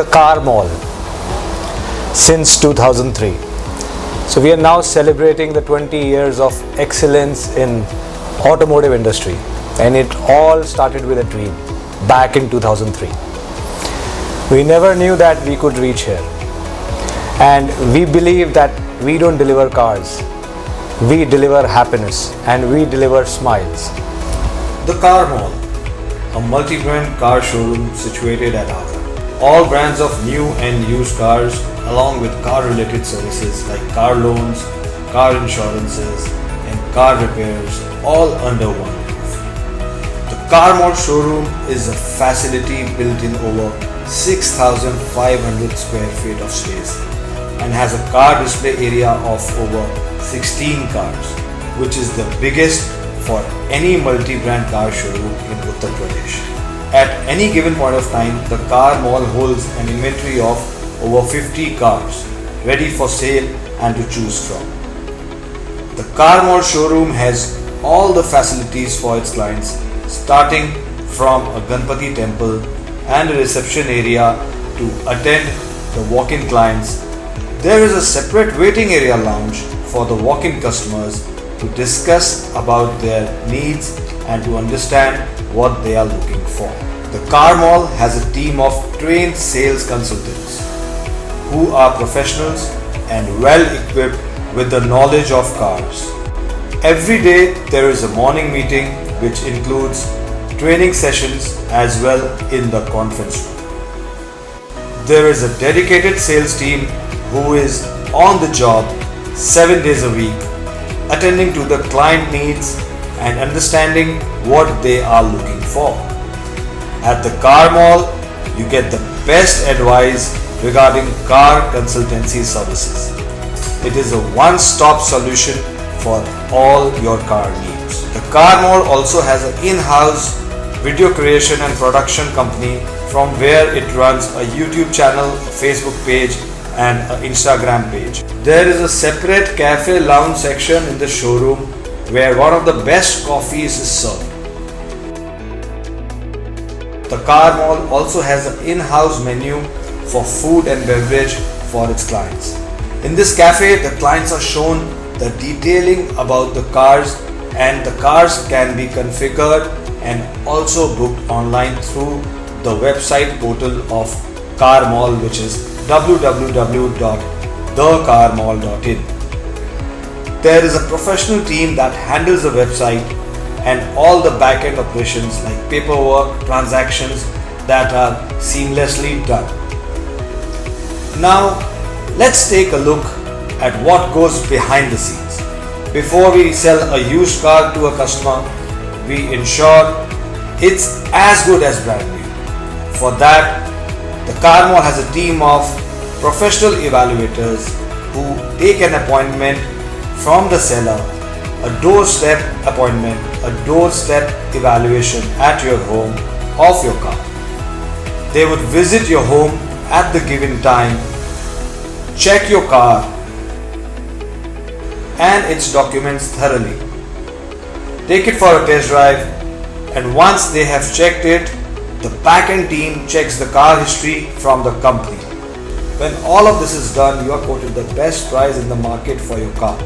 the car mall since 2003. So we are now celebrating the 20 years of excellence in automotive industry, and it all started with a dream back in 2003. We never knew that we could reach here, and we believe that we don't deliver cars, we deliver happiness and we deliver smiles. The Car Mall, a multi-brand car showroom situated at AGRA. All brands of new and used cars along with car-related services like car loans, car insurances and car repairs all under one roof. The Car Mall showroom is a facility built in over 6,500 square feet of space and has a car display area of over 16 cars, which is the biggest for any multi-brand car showroom in Uttar Pradesh. At any given point of time, the Car Mall holds an inventory of over 50 cars ready for sale and to choose from. The Car Mall showroom has all the facilities for its clients, starting from a Ganpati temple and a reception area to attend the walk-in clients. There is a separate waiting area lounge for the walk-in customers to discuss about their needs and to understand what they are looking for. The Car Mall has a team of trained sales consultants who are professionals and well equipped with the knowledge of cars. Every day there is a morning meeting which includes training sessions as well in the conference room. There is a dedicated sales team who is on the job 7 days a week, attending to the client needs and understanding what they are looking for. At the Car Mall, you get the best advice regarding car consultancy services. It is a one-stop solution for all your car needs. The Car Mall also has an in-house video creation and production company from where it runs a YouTube channel, Facebook page and an Instagram page. There is a separate cafe lounge section in the showroom where one of the best coffees is served. The Car Mall also has an in-house menu for food and beverage for its clients. In this cafe, the clients are shown the detailing about the cars, and the cars can be configured and also booked online through the website portal of Car Mall, which is www.thecarmall.in. There is a professional team that handles the website and all the back-end operations like paperwork, transactions that are seamlessly done. Now, let's take a look at what goes behind the scenes. Before we sell a used car to a customer, we ensure it's as good as brand new. For that, the Car Mall has a team of professional evaluators who take an appointment from the seller, a doorstep appointment, a doorstep evaluation at your home of your car. They would visit your home at the given time, check your car and its documents thoroughly, take it for a test drive, and once they have checked it, the back-end team checks the car history from the company. When all of this is done, you are quoted the best price in the market for your car.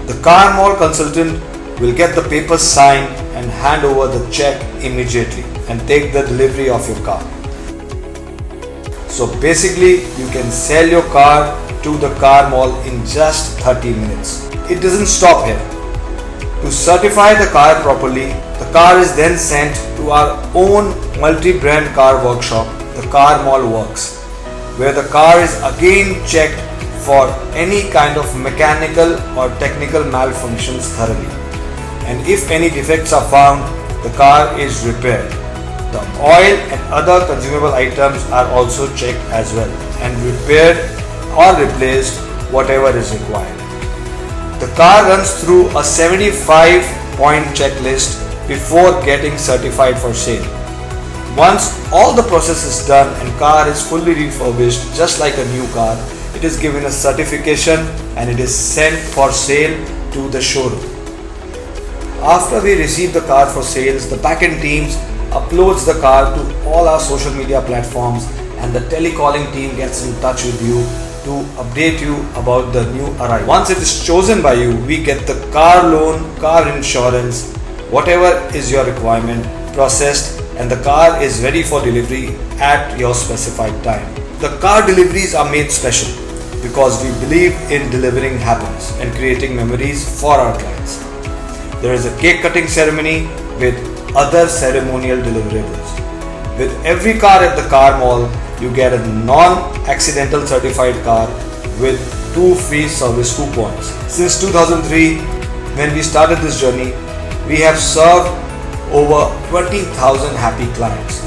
The Car Mall consultant will get the papers signed and hand over the check immediately and take the delivery of your car. So basically, you can sell your car to the Car Mall in just 30 minutes. It doesn't stop here. To certify the car properly, the car is then sent to our own multi-brand car workshop, the Car Mall Works, where the car is again checked for any kind of mechanical or technical malfunctions thoroughly. And if any defects are found, the car is repaired. The oil and other consumable items are also checked as well and repaired or replaced whatever is required. The car runs through a 75-point checklist before getting certified for sale. Once all the process is done and car is fully refurbished just like a new car, it is given a certification and it is sent for sale to the showroom. After we receive the car for sales, the backend teams uploads the car to all our social media platforms and the telecalling team gets in touch with you to update you about the new arrival. Once it is chosen by you, we get the car loan, car insurance, whatever is your requirement processed, and the car is ready for delivery at your specified time. The car deliveries are made special because we believe in delivering happiness and creating memories for our clients. There is a cake cutting ceremony with other ceremonial deliverables. With every car at the car mall, you get a non-accidental certified car with 2 free service coupons. Since 2003, when we started this journey, we have served over 20,000 happy clients.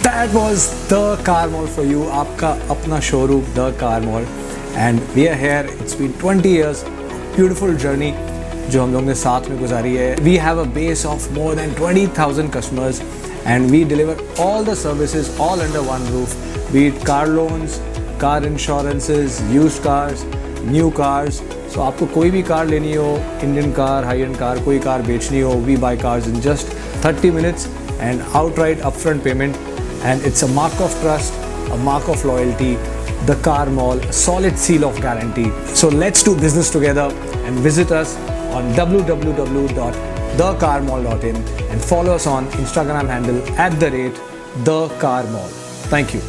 That was the car mall for you, आपका अपना showroom, the car mall, and we are here. It's been 20 years, beautiful journey जो हम लोग ने साथ में गुजारी है. We have a base of more than 20,000 customers and we deliver all the services all under one roof, be it car loans, car insurances, used cars, new cars. So आपको कोई भी कार लेनी हो, Indian car, high-end car, कोई car बेचनी हो, we buy cars in just 30 minutes and outright upfront payment. And it's a mark of trust, a mark of loyalty, the car mall, a solid seal of guarantee. So let's do business together and visit us on www.thecarmall.in and follow us on Instagram handle @thecarmall. Thank you.